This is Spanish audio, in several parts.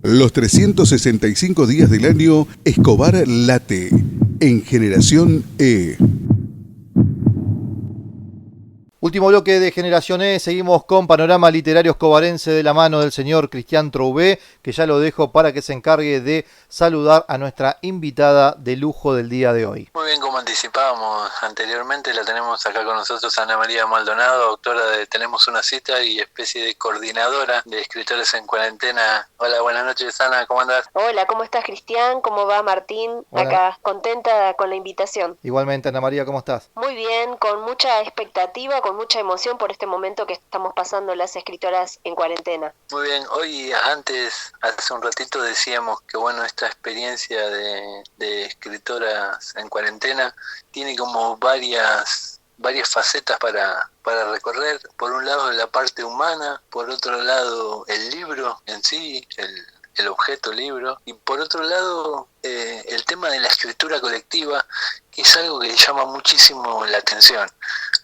Los 365 días del año, Escobar late en Generación E. Último bloque de Generación E, seguimos con Panorama Literario Escobarense de la mano del señor Cristian Troubé, que ya lo dejo para que se encargue de saludar a nuestra invitada de lujo del día de hoy. Muy bien, como anticipábamos anteriormente, la tenemos acá con nosotros Ana María Maldonado, autora de Tenemos una cita y especie de coordinadora de escritores en cuarentena. Hola, buenas noches Ana, ¿cómo andás? Hola, ¿cómo estás Cristian? ¿Cómo va Martín? Hola. Acá, contenta con la invitación. Igualmente, Ana María, ¿cómo estás? Muy bien, con mucha expectativa, con mucha emoción por este momento que estamos pasando las escritoras en cuarentena. Muy bien, hoy hace un ratito decíamos que bueno, esta experiencia de escritoras en cuarentena tiene como varias facetas para recorrer. Por un lado la parte humana, por otro lado el libro en sí, el objeto libro, y por otro lado el tema de la escritura colectiva, que es algo que llama muchísimo la atención.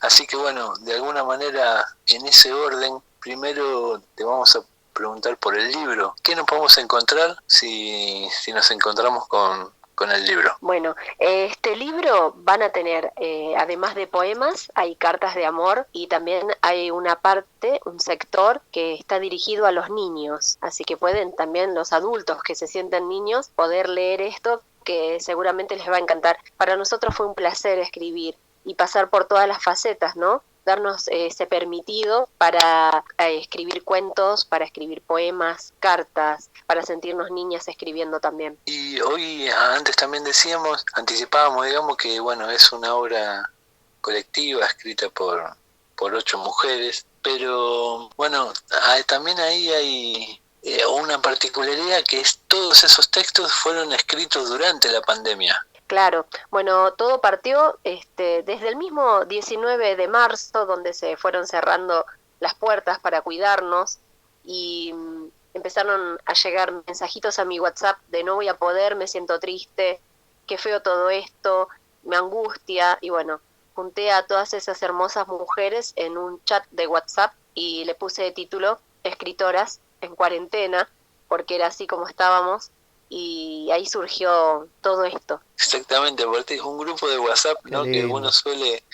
Así que bueno, de alguna manera en ese orden, primero te vamos a preguntar por el libro. ¿Qué nos podemos encontrar si nos encontramos con el libro? Bueno, este libro van a tener, además de poemas, hay cartas de amor y también hay una parte, un sector que está dirigido a los niños. Así que pueden también los adultos que se sienten niños poder leer esto, que seguramente les va a encantar. Para nosotros fue un placer escribir y pasar por todas las facetas, ¿no? Darnos ese permitido para escribir cuentos, para escribir poemas, cartas, para sentirnos niñas escribiendo también. Y hoy, antes también anticipábamos, digamos, que bueno, es una obra colectiva escrita por 8 mujeres, pero bueno, también ahí hay una particularidad, que es todos esos textos fueron escritos durante la pandemia. Claro, bueno, todo partió desde el mismo 19 de marzo, donde se fueron cerrando las puertas para cuidarnos y empezaron a llegar mensajitos a mi WhatsApp de no voy a poder, me siento triste, qué feo todo esto, me angustia, y bueno, junté a todas esas hermosas mujeres en un chat de WhatsApp y le puse de título Escritoras en cuarentena, porque era así como estábamos. Y ahí surgió todo esto. Exactamente, porque es un grupo de WhatsApp, ¿no? Que uno suele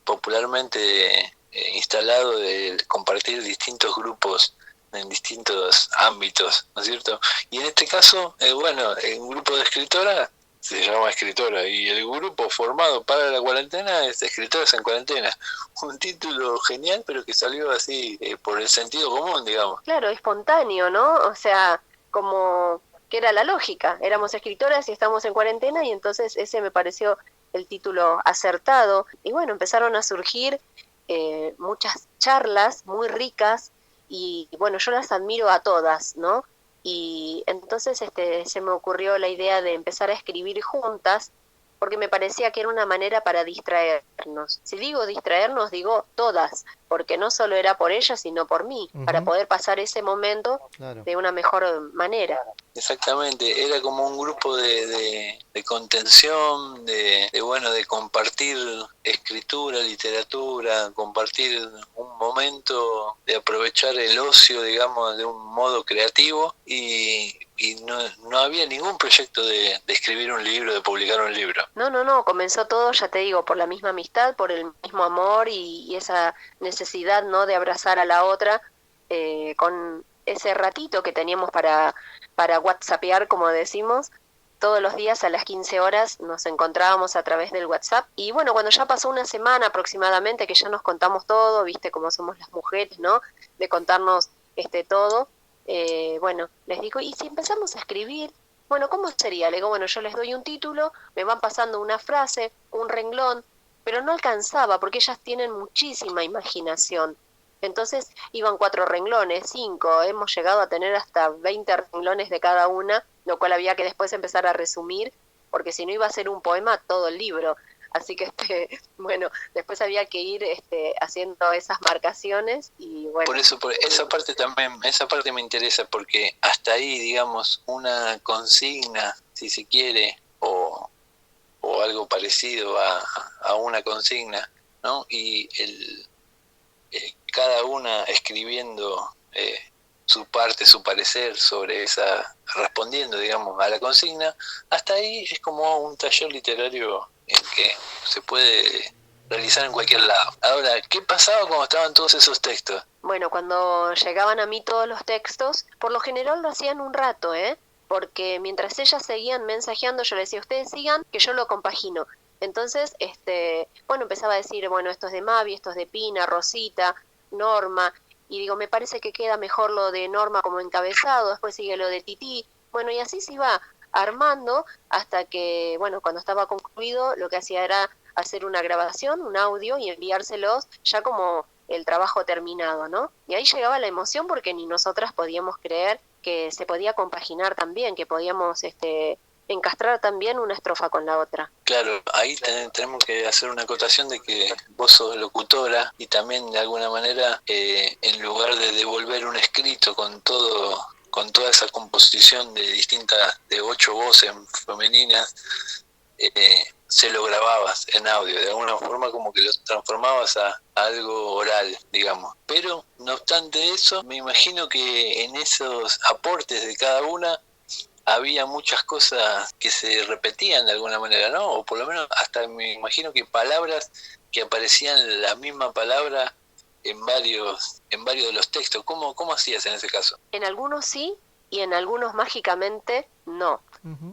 popularmente instalado de compartir distintos grupos en distintos ámbitos, ¿no es cierto? Y en este caso, un grupo de escritoras se llama Escritora, y el grupo formado para la cuarentena es Escritoras en Cuarentena. Un título genial, pero que salió así por el sentido común, digamos. Claro, espontáneo, ¿no? O sea, como que era la lógica, éramos escritoras y estamos en cuarentena, y entonces ese me pareció el título acertado. Y bueno, empezaron a surgir muchas charlas muy ricas y bueno, yo las admiro a todas, ¿no? Y entonces se me ocurrió la idea de empezar a escribir juntas, porque me parecía que era una manera para distraernos. Si digo distraernos, digo todas, porque no solo era por ellas, sino por mí, para poder pasar ese momento de una mejor manera. Exactamente, era como un grupo de contención, de compartir escritura, literatura, compartir un momento de aprovechar el ocio, digamos, de un modo creativo, y no había ningún proyecto de escribir un libro, de publicar un libro. No, comenzó todo, ya te digo, por la misma amistad, por el mismo amor y esa necesidad, ¿no?, de abrazar a la otra, con ese ratito que teníamos para whatsappear, como decimos. Todos los días a las 15 horas nos encontrábamos a través del WhatsApp, y bueno, cuando ya pasó una semana aproximadamente que ya nos contamos todo, viste cómo somos las mujeres, ¿no?, de contarnos todo, bueno, les digo, ¿y si empezamos a escribir? Bueno, ¿cómo sería? Le digo, bueno, yo les doy un título, me van pasando una frase, un renglón, pero no alcanzaba porque ellas tienen muchísima imaginación. Entonces iban 4 renglones, 5, hemos llegado a tener hasta 20 renglones de cada una, lo cual había que después empezar a resumir, porque si no iba a ser un poema todo el libro. Así que, bueno, después había que ir haciendo esas marcaciones y bueno. Por esa parte me interesa, porque hasta ahí, digamos, una consigna, si se quiere, o algo parecido a una consigna, ¿no? Y cada una escribiendo su parte, su parecer sobre esa, respondiendo, digamos, a la consigna. Hasta ahí es como un taller literario en que se puede realizar en cualquier lado. Ahora, ¿qué pasaba cuando estaban todos esos textos? Bueno, cuando llegaban a mí todos los textos, por lo general lo hacían un rato, porque mientras ellas seguían mensajeando, yo les decía, ustedes sigan, que yo lo compagino. Entonces, bueno, empezaba a decir, bueno, esto es de Mavi, esto es de Pina, Rosita, Norma, y digo, me parece que queda mejor lo de Norma como encabezado, después sigue lo de Tití, bueno, y así se iba armando hasta que, bueno, cuando estaba concluido, lo que hacía era hacer una grabación, un audio, y enviárselos ya como el trabajo terminado, ¿no? Y ahí llegaba la emoción porque ni nosotras podíamos creer que se podía compaginar también, que podíamos encastrar también una estrofa con la otra. Claro, ahí tenemos que hacer una acotación de que vos sos locutora y también de alguna manera en lugar de devolver un escrito con toda esa composición de 8 voces femeninas, se lo grababas en audio, de alguna forma como que lo transformabas a algo oral, digamos. Pero no obstante eso, me imagino que en esos aportes de cada una había muchas cosas que se repetían de alguna manera, ¿no? O por lo menos hasta me imagino que palabras que aparecían la misma palabra en varios de los textos. ¿Cómo hacías en ese caso? En algunos sí y en algunos mágicamente no. Uh-huh.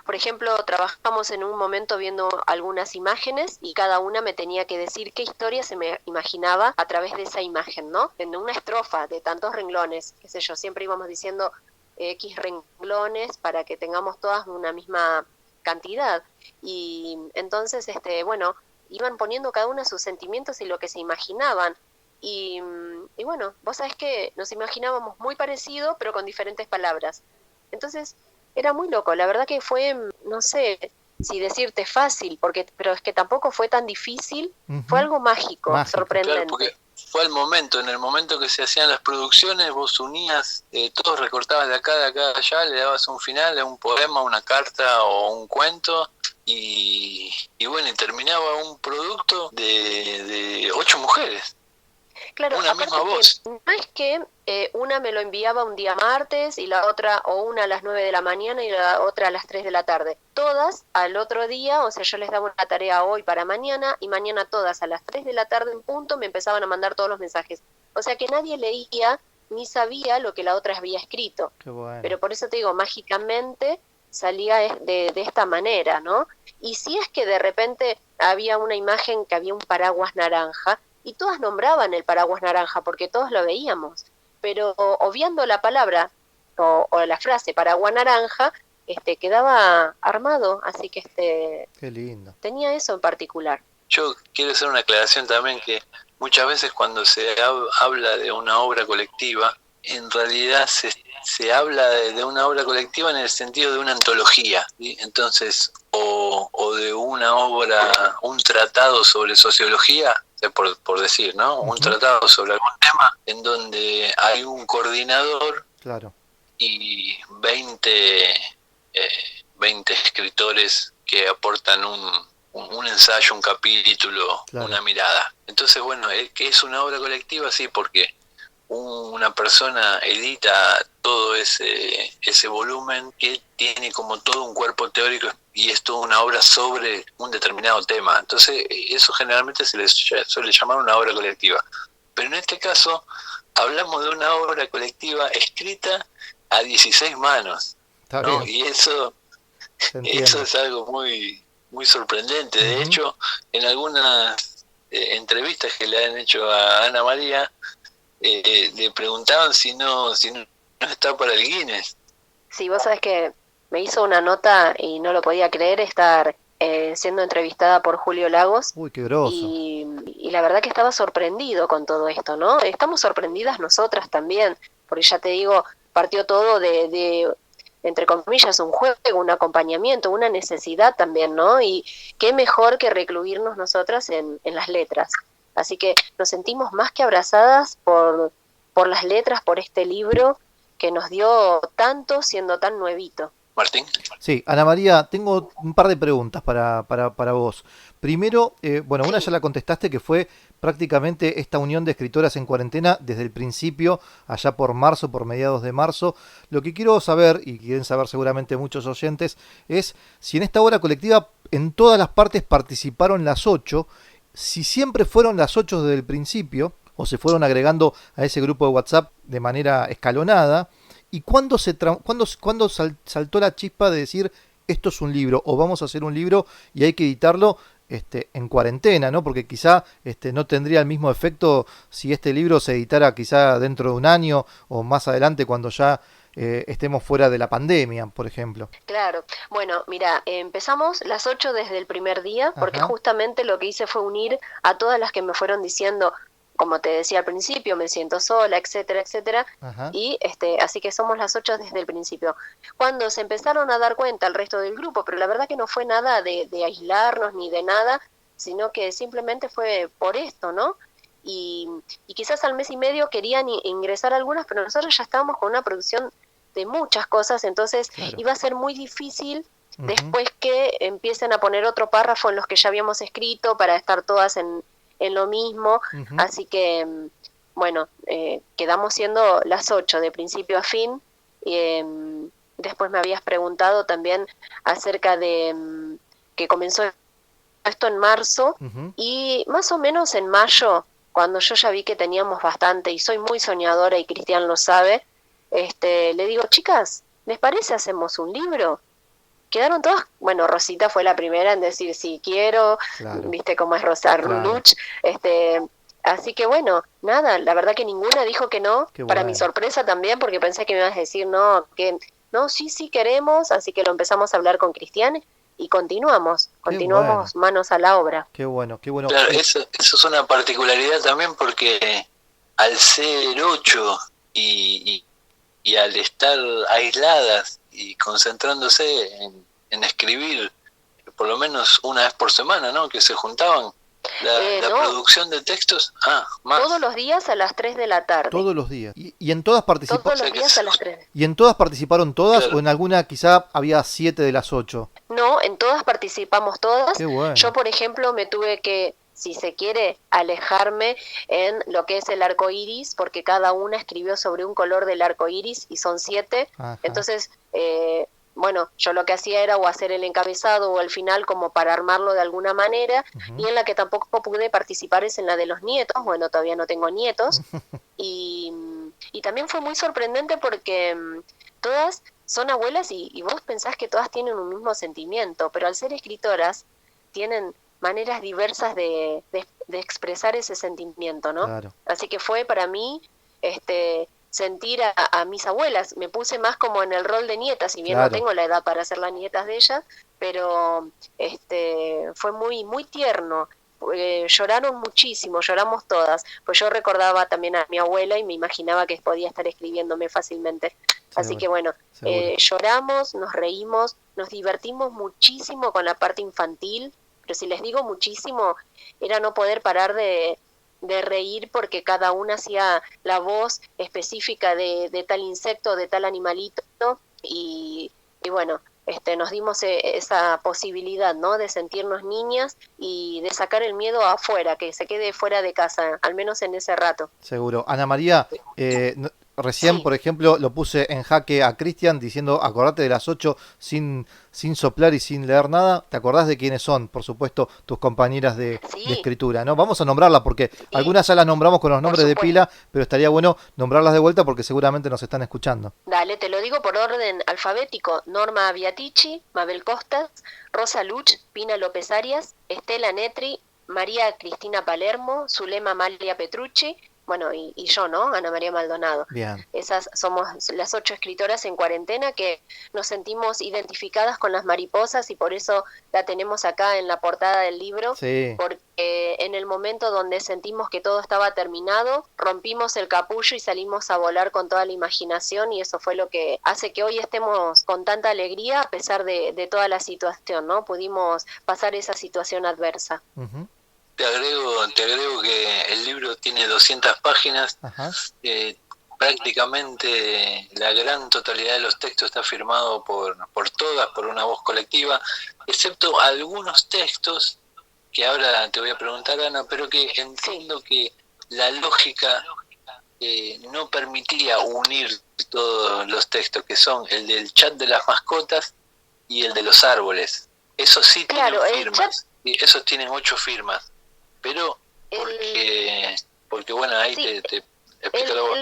Por ejemplo, trabajamos en un momento viendo algunas imágenes y cada una me tenía que decir qué historia se me imaginaba a través de esa imagen, ¿no? En una estrofa de tantos renglones, qué sé yo, siempre íbamos diciendo X renglones para que tengamos todas una misma cantidad. Y entonces, bueno, iban poniendo cada una sus sentimientos y lo que se imaginaban. Y bueno, vos sabés que nos imaginábamos muy parecido, pero con diferentes palabras. Entonces, era muy loco. La verdad que fue, no sé si decirte fácil, pero es que tampoco fue tan difícil. Uh-huh. Fue algo mágico, sorprendente. Claro, fue en el momento que se hacían las producciones, vos unías, todos recortabas de acá, allá, le dabas un final, un poema, una carta o un cuento, y bueno, y terminaba un producto de 8 mujeres. Claro, una misma voz. No es que una me lo enviaba un día martes y la otra, o una a las 9 de la mañana y la otra a las 3 de la tarde. Todas al otro día, o sea, yo les daba una tarea hoy para mañana y mañana todas a las 3 de la tarde en punto me empezaban a mandar todos los mensajes. O sea que nadie leía ni sabía lo que la otra había escrito. Qué bueno. Pero por eso te digo, mágicamente salía de esta manera, ¿no? Y si es que de repente había una imagen que había un paraguas naranja, y todas nombraban el paraguas naranja porque todos lo veíamos, pero obviando la palabra o la frase paraguas naranja, quedaba armado, así que qué lindo. Tenía eso en particular. Yo quiero hacer una aclaración también, que muchas veces cuando se habla de una obra colectiva, en realidad se habla de una obra colectiva en el sentido de una antología, ¿sí? Entonces, o de una obra, un tratado sobre sociología, por decir, ¿no? Uh-huh. Un tratado sobre algún tema en donde hay un coordinador, claro, y 20 escritores que aportan un ensayo, un capítulo, claro, una mirada. Entonces, bueno, que es una obra colectiva, sí, porque una persona edita todo ese volumen que tiene como todo un cuerpo teórico y es toda una obra sobre un determinado tema. Entonces eso generalmente se le suele llamar una obra colectiva. Pero en este caso hablamos de una obra colectiva escrita a 16 manos, ¿no? Y eso es algo muy, muy sorprendente. De hecho, en algunas entrevistas que le han hecho a Ana María, le preguntaban si no está para el Guinness. Sí, vos sabés que me hizo una nota y no lo podía creer estar siendo entrevistada por Julio Lagos. Uy, qué groso. Y la verdad que estaba sorprendido con todo esto, ¿no? Estamos sorprendidas nosotras también, porque ya te digo, partió todo de entre comillas, un juego, un acompañamiento, una necesidad también, ¿no? Y qué mejor que recluirnos nosotras en las letras. Así que nos sentimos más que abrazadas por las letras, por este libro que nos dio tanto siendo tan nuevito. Martín. Sí, Ana María, tengo un par de preguntas para vos. Primero, bueno, una ya la contestaste, que fue prácticamente esta unión de escritoras en cuarentena desde el principio, allá por marzo, por mediados de marzo. Lo que quiero saber, y quieren saber seguramente muchos oyentes, es si en esta obra colectiva en todas las partes participaron las 8, si siempre fueron las 8 desde el principio, o se fueron agregando a ese grupo de WhatsApp de manera escalonada, y cuándo saltó la chispa de decir esto es un libro, o vamos a hacer un libro y hay que editarlo en cuarentena, ¿no? Porque quizá no tendría el mismo efecto si este libro se editara quizá dentro de un año o más adelante cuando ya estemos fuera de la pandemia, por ejemplo. Claro, bueno, mira, empezamos las 8 desde el primer día, porque Ajá. justamente lo que hice fue unir a todas las que me fueron diciendo, como te decía al principio, me siento sola, etcétera, etcétera, Ajá. y así que somos las 8 desde el principio. Cuando se empezaron a dar cuenta el resto del grupo, pero la verdad que no fue nada de aislarnos ni de nada, sino que simplemente fue por esto, ¿no? Y quizás al mes y medio querían ingresar algunas, pero nosotros ya estábamos con una producción de muchas cosas, entonces Claro. iba a ser muy difícil Ujú. después que empiecen a poner otro párrafo en los que ya habíamos escrito para estar todas en lo mismo, Ujú. así que bueno, quedamos siendo las 8 de principio a fin. Después me habías preguntado también acerca de que comenzó esto en marzo, Ujú. y más o menos en mayo, cuando yo ya vi que teníamos bastante, y soy muy soñadora y Cristian lo sabe, le digo, chicas, ¿les parece hacemos un libro? Quedaron todas, bueno, Rosita fue la primera en decir sí quiero, Claro. viste cómo es Rosa Claro. Luch, así que bueno, nada, la verdad que ninguna dijo que no, Qué para bueno. mi sorpresa también, porque pensé que me ibas a decir no, que no, sí queremos, así que lo empezamos a hablar con Cristian y continuamos bueno. manos a la obra. Qué bueno, qué bueno. Claro, eso es una particularidad también porque al ser 8 y al estar aisladas y concentrándose en escribir por lo menos una vez por semana, ¿no? Que se juntaban la No, producción de textos, más. todos los días a las 3 de la tarde. Todos los días. ¿Y en todas participaron? Todos O sea los que días a las 3. ¿Y en todas participaron todas Claro. o en alguna quizá había 7 de las 8? No, en todas participamos todas. Qué bueno. Yo, por ejemplo, me tuve que, si se quiere, alejarme en lo que es el arco iris, porque cada una escribió sobre un color del arco iris y son 7. Ajá. Entonces, bueno, yo lo que hacía era o hacer el encabezado o el final como para armarlo de alguna manera, Ujú. y en la que tampoco pude participar es en la de los nietos. Bueno, todavía no tengo nietos. Y también fue muy sorprendente porque todas son abuelas y vos pensás que todas tienen un mismo sentimiento, pero al ser escritoras tienen maneras diversas de expresar ese sentimiento, ¿no? Claro. Así que fue para mí sentir a mis abuelas. Me puse más como en el rol de nieta, si bien Claro. no tengo la edad para ser las nietas de ellas, pero fue muy, muy tierno. Lloraron muchísimo, lloramos todas, pues yo recordaba también a mi abuela y me imaginaba que podía estar escribiéndome fácilmente. Así Seguro, que bueno, seguro. lloramos, nos reímos, nos divertimos muchísimo con la parte infantil, pero si les digo muchísimo, era no poder parar de reír porque cada una hacía la voz específica de tal insecto, de tal animalito, y bueno, nos dimos esa posibilidad, ¿no? De sentirnos niñas y de sacar el miedo afuera, que se quede fuera de casa, al menos en ese rato. Seguro. Ana María, recién, Sí. por ejemplo, lo puse en jaque a Cristian diciendo, acordate de las 8 sin soplar y sin leer nada. ¿Te acordás de quiénes son, por supuesto, tus compañeras de Sí. escritura, ¿no? Vamos a nombrarlas porque Sí. algunas ya las nombramos con los Por nombres de supuesto. pila, pero estaría bueno nombrarlas de vuelta porque seguramente nos están escuchando. Dale, te lo digo por orden alfabético: Norma Aviatici, Mabel Costas, Rosa Luch, Pina López Arias, Estela Netri, María Cristina Palermo, Zulema Amalia Petrucci, bueno, y yo, ¿no? Ana María Maldonado. Bien. Esas somos las 8 escritoras en cuarentena que nos sentimos identificadas con las mariposas y por eso la tenemos acá en la portada del libro. Sí. Porque en el momento donde sentimos que todo estaba terminado, rompimos el capullo y salimos a volar con toda la imaginación, y eso fue lo que hace que hoy estemos con tanta alegría a pesar de toda la situación, ¿no? Pudimos pasar esa situación adversa. Uh-huh. Te agrego que el libro tiene 200 páginas. Ajá. Prácticamente la gran totalidad de los textos está firmado por todas, por una voz colectiva, excepto algunos textos que ahora te voy a preguntar, Ana, pero que entiendo que la lógica no permitía unir todos los textos, que son el del chat de las mascotas y el de los árboles. Esos sí Claro, tienen firmas, y esos tienen 8 firmas, pero porque bueno, ahí sí, te explico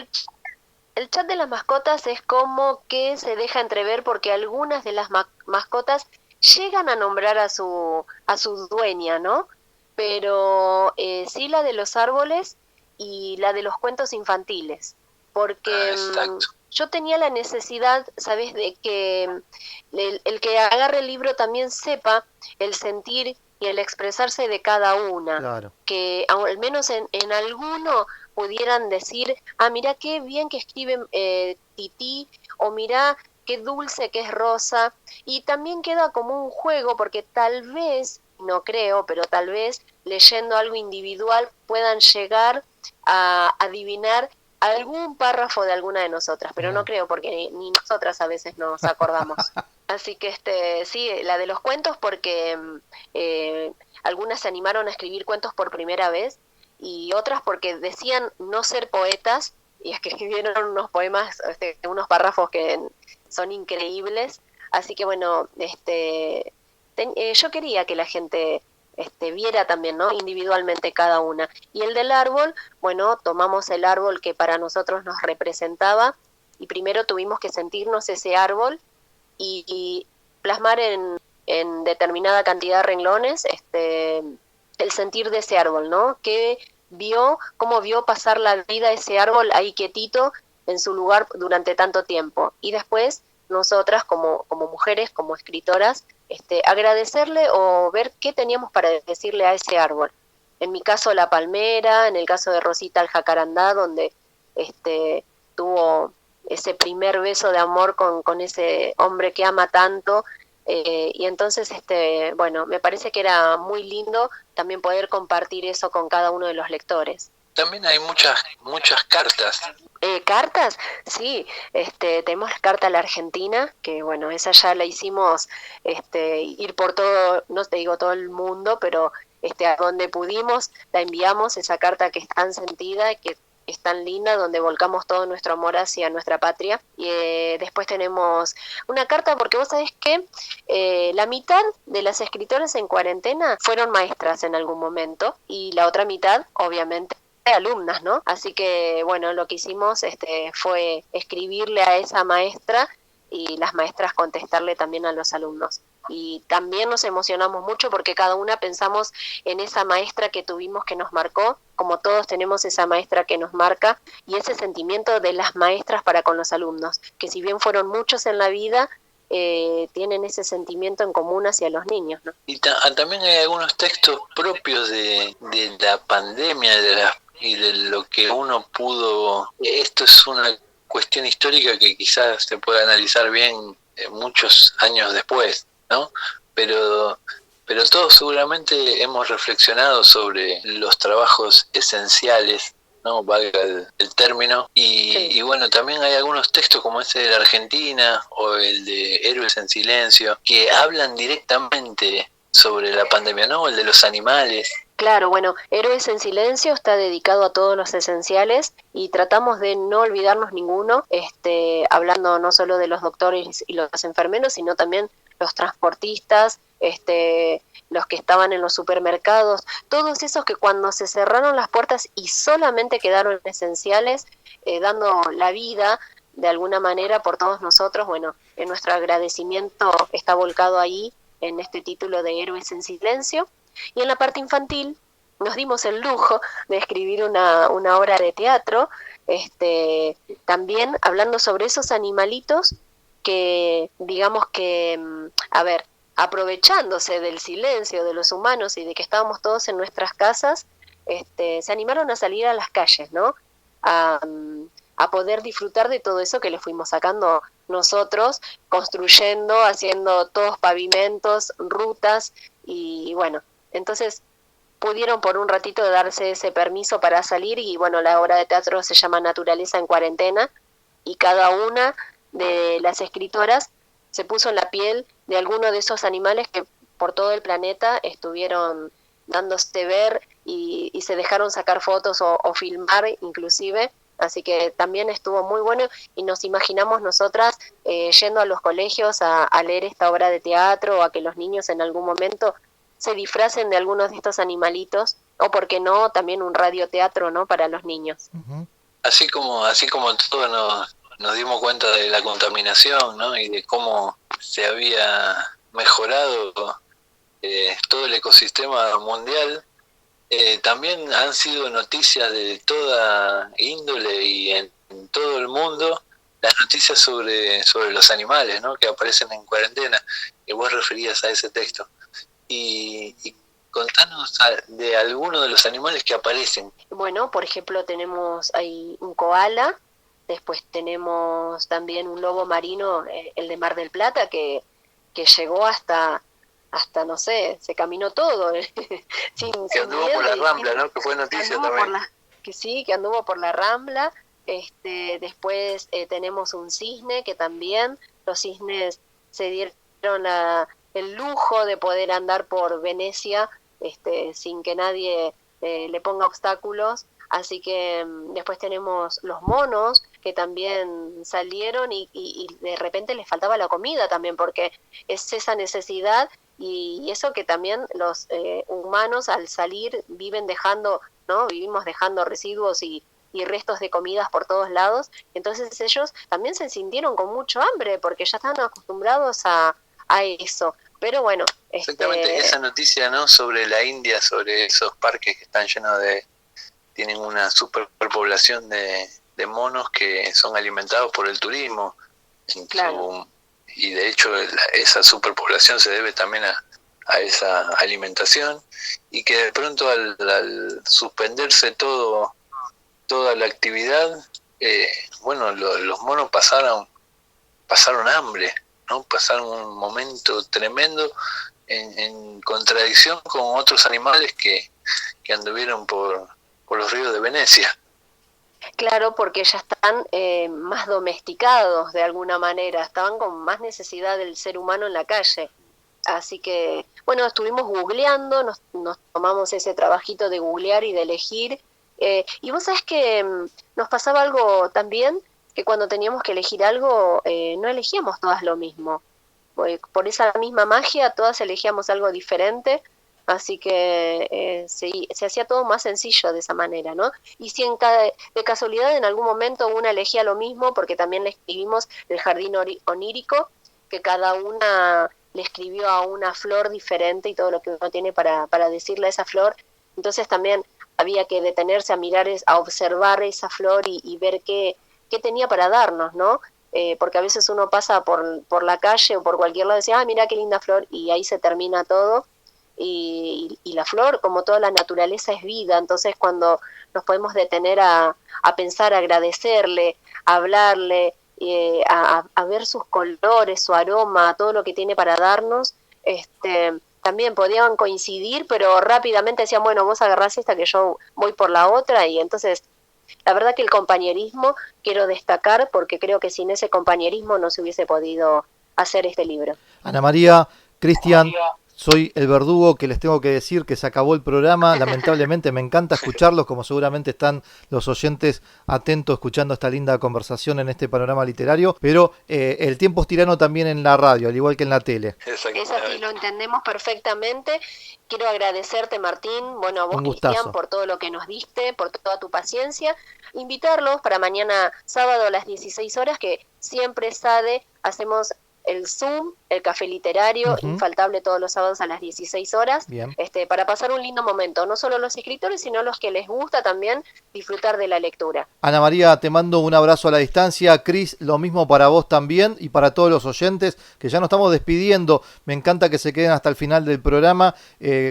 el chat de las mascotas es como que se deja entrever porque algunas de las mascotas llegan a nombrar a su dueña, ¿no? Pero sí la de los árboles y la de los cuentos infantiles, porque yo tenía la necesidad, ¿sabes?, de que el que agarre el libro también sepa el sentir y el expresarse de cada una, Claro. que al menos en alguno pudieran decir, mira qué bien que escribe Tití, o mira qué dulce que es Rosa, y también queda como un juego, porque tal vez, no creo, pero tal vez leyendo algo individual puedan llegar a adivinar algún párrafo de alguna de nosotras, pero no creo, porque ni nosotras a veces nos acordamos. Así que sí, la de los cuentos, porque algunas se animaron a escribir cuentos por primera vez, y otras porque decían no ser poetas, y escribieron unos poemas, unos párrafos que son increíbles. Así que bueno, yo quería que la gente viera también, ¿no?, individualmente cada una. Y el del árbol, bueno, tomamos el árbol que para nosotros nos representaba, y primero tuvimos que sentirnos ese árbol y plasmar en determinada cantidad de renglones el sentir de ese árbol, ¿no? Cómo vio pasar la vida ese árbol ahí quietito en su lugar durante tanto tiempo. Y después nosotras como mujeres, como escritoras, agradecerle o ver qué teníamos para decirle a ese árbol. En mi caso la palmera, en el caso de Rosita el jacarandá, donde tuvo ese primer beso de amor con ese hombre que ama tanto, y entonces bueno, me parece que era muy lindo también poder compartir eso con cada uno de los lectores. También hay muchas cartas. ¿Cartas? Sí, tenemos la carta a la Argentina, que bueno, esa ya la hicimos ir por todo, no te digo todo el mundo, pero a donde pudimos la enviamos, esa carta que es tan sentida, que es tan linda, donde volcamos todo nuestro amor hacia nuestra patria. Y después tenemos una carta, porque vos sabés que la mitad de las escritoras en cuarentena fueron maestras en algún momento, y la otra mitad, obviamente, alumnas, ¿no? Así que, bueno, lo que hicimos fue escribirle a esa maestra y las maestras contestarle también a los alumnos. Y también nos emocionamos mucho porque cada una pensamos en esa maestra que tuvimos que nos marcó, como todos tenemos esa maestra que nos marca, y ese sentimiento de las maestras para con los alumnos, que si bien fueron muchos en la vida, tienen ese sentimiento en común hacia los niños, ¿no? Y también hay algunos textos propios de la pandemia, y de lo que uno pudo. Esto es una cuestión histórica que quizás se pueda analizar bien muchos años después, ¿no? Pero todos seguramente hemos reflexionado sobre los trabajos esenciales, ¿no?, valga el término, y bueno, también hay algunos textos como ese de la Argentina o el de Héroes en Silencio que hablan directamente sobre la pandemia, ¿no? El de los animales. Claro, bueno, Héroes en Silencio está dedicado a todos los esenciales, y tratamos de no olvidarnos ninguno, hablando no solo de los doctores y los enfermeros, sino también los transportistas, los que estaban en los supermercados, todos esos que cuando se cerraron las puertas y solamente quedaron esenciales, dando la vida de alguna manera por todos nosotros. Bueno, nuestro agradecimiento está volcado ahí en este título de Héroes en Silencio. Y en la parte infantil nos dimos el lujo de escribir una obra de teatro, también hablando sobre esos animalitos que, digamos que, aprovechándose del silencio de los humanos y de que estábamos todos en nuestras casas, se animaron a salir a las calles, ¿no? A poder disfrutar de todo eso que le fuimos sacando nosotros, construyendo, haciendo todos pavimentos, rutas, y bueno, entonces pudieron por un ratito darse ese permiso para salir. Y bueno, la obra de teatro se llama Naturaleza en Cuarentena, y cada una de las escritoras se puso en la piel de alguno de esos animales que por todo el planeta estuvieron dándose ver y se dejaron sacar fotos o filmar inclusive. Así que también estuvo muy bueno y nos imaginamos nosotras yendo a los colegios a leer esta obra de teatro o a que los niños en algún momento se disfracen de algunos de estos animalitos o, por qué no, también un radioteatro, ¿no?, para los niños. Ujú. Así como todos nos dimos cuenta de la contaminación, ¿no? Y de cómo se había mejorado todo el ecosistema mundial, también han sido noticias de toda índole y en todo el mundo las noticias sobre los animales, ¿no?, que aparecen en cuarentena, que vos referías a ese texto. Y contanos de algunos de los animales que aparecen. Bueno, por ejemplo, tenemos ahí un koala, después tenemos también un lobo marino, el de Mar del Plata, que llegó hasta no sé, se caminó todo. Que anduvo por la Rambla, ¿no?, que fue noticia también. Que sí, que anduvo por la Rambla. Después tenemos un cisne, que también los cisnes se dieron el lujo de poder andar por Venecia sin que nadie le ponga obstáculos. Así que después tenemos los monos, que también salieron y de repente les faltaba la comida también, porque es esa necesidad y eso que también los humanos al salir vivimos dejando residuos y restos de comidas por todos lados. Entonces ellos también se sintieron con mucho hambre porque ya estaban acostumbrados a eso. Pero bueno, exactamente esa noticia, ¿no?, sobre la India, sobre esos parques que están llenos tienen una superpoblación de monos que son alimentados por el turismo. Claro. Y de hecho esa superpoblación se debe también a esa alimentación, y que de pronto al suspenderse toda la actividad, los monos pasaron hambre, ¿no? Pasaron un momento tremendo en contradicción con otros animales que anduvieron por los ríos de Venecia. Claro, porque ya están más domesticados de alguna manera, estaban con más necesidad del ser humano en la calle. Así que, bueno, estuvimos googleando, nos tomamos ese trabajito de googlear y de elegir. Y vos sabés que nos pasaba algo también, que cuando teníamos que elegir algo, no elegíamos todas lo mismo. Por esa misma magia, todas elegíamos algo diferente. Así que se hacía todo más sencillo de esa manera, ¿no? Y si de casualidad en algún momento una elegía lo mismo, porque también le escribimos el jardín onírico, que cada una le escribió a una flor diferente y todo lo que uno tiene para decirle a esa flor. Entonces también había que detenerse a mirar, a observar esa flor y ver qué tenía para darnos, ¿no? Porque a veces uno pasa por la calle o por cualquier lado y dice, mira qué linda flor, y ahí se termina todo. Y la flor, como toda la naturaleza, es vida. Entonces cuando nos podemos detener a pensar, a agradecerle, a hablarle, a ver sus colores, su aroma, todo lo que tiene para darnos, también podían coincidir, pero rápidamente decían, bueno, vos agarrás esta que yo voy por la otra. Y entonces la verdad que el compañerismo quiero destacar, porque creo que sin ese compañerismo no se hubiese podido hacer este libro. Ana María, Cristian, soy el verdugo que les tengo que decir que se acabó el programa. Lamentablemente me encanta escucharlos, como seguramente están los oyentes atentos escuchando esta linda conversación en este panorama literario, pero el tiempo es tirano también en la radio, al igual que en la tele. Eso sí, lo entendemos perfectamente. Quiero agradecerte, Martín, bueno, a vos, Un gustazo. Cristian, por todo lo que nos diste, por toda tu paciencia. Invitarlos para mañana sábado a las 16 horas, que siempre hacemos el Zoom, el café literario, infaltable todos los sábados a las 16 horas, Bien. Para pasar un lindo momento, no solo los escritores, sino los que les gusta también disfrutar de la lectura. Ana María, te mando un abrazo a la distancia. Cris, lo mismo para vos también y para todos los oyentes, que ya nos estamos despidiendo. Me encanta que se queden hasta el final del programa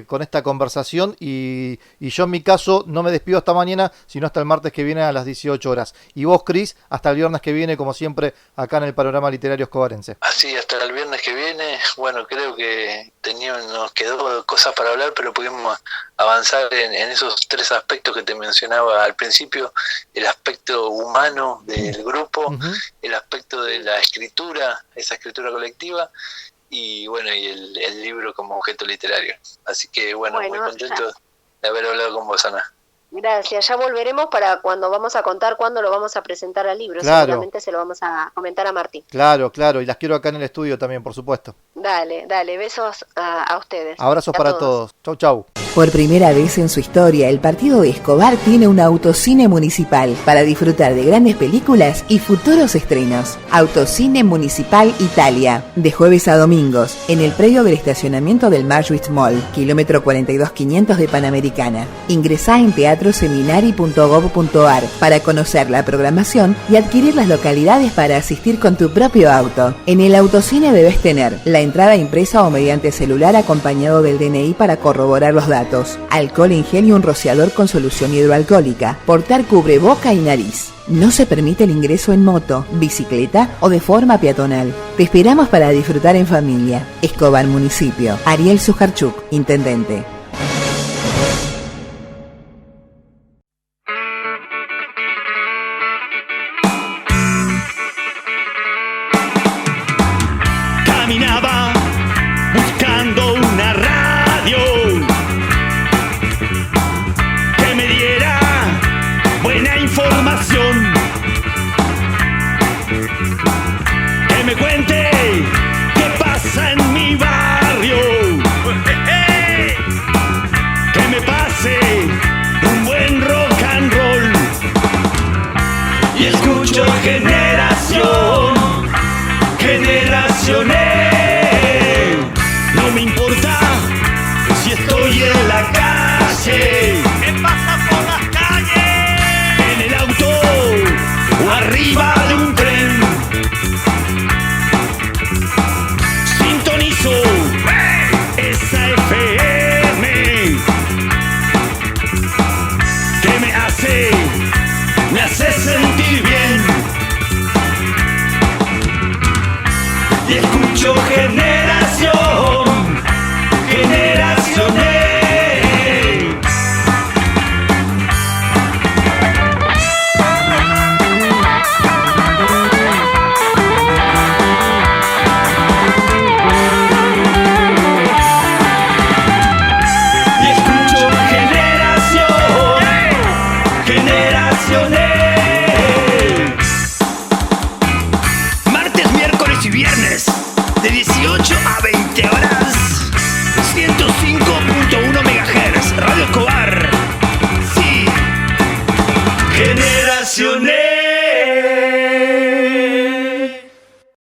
con esta conversación y yo en mi caso no me despido hasta mañana, sino hasta el martes que viene a las 18 horas. Y vos, Cris, hasta el viernes que viene, como siempre, acá en el Panorama Literario Escobarense. Así, hasta el viernes que viene. Bueno, creo que nos quedó cosas para hablar, pero pudimos avanzar en esos tres aspectos que te mencionaba al principio: el aspecto humano del grupo, el aspecto de la escritura, esa escritura colectiva, y bueno, y el libro como objeto literario. Así que bueno, muy contento de haber hablado con vos, Ana. Gracias, ya volveremos para cuando vamos a contar cuándo lo vamos a presentar al libro. Claro. Seguramente se lo vamos a comentar a Martín. Claro, y las quiero acá en el estudio también, por supuesto. Dale, besos a ustedes. Abrazos para todos. Chau. Por primera vez en su historia, el partido de Escobar tiene un autocine municipal para disfrutar de grandes películas y futuros estrenos. Autocine Municipal Italia, de jueves a domingos, en el predio del estacionamiento del Marjuist Mall, kilómetro 42500 de Panamericana. Ingresá en teatroseminari.gov.ar para conocer la programación y adquirir las localidades para asistir con tu propio auto. En el autocine debes tener la entrada impresa o mediante celular acompañado del DNI para corroborar los datos. Alcohol en gel y un rociador con solución hidroalcohólica. Portar cubreboca y nariz. No se permite el ingreso en moto, bicicleta o de forma peatonal. Te esperamos para disfrutar en familia. Escobar Municipio. Ariel Sujarchuk, Intendente. Caminaba buscando una radio que me diera buena información, que me cuente qué pasa en mi barrio, que me pase un buen rock and roll. Y escucho generaciones, no me importa si estoy en la calle. ¿Qué pasa por las calles? En el auto o arriba de un tren. Sintonizo esa FM que me hace sentir bien. Y escucho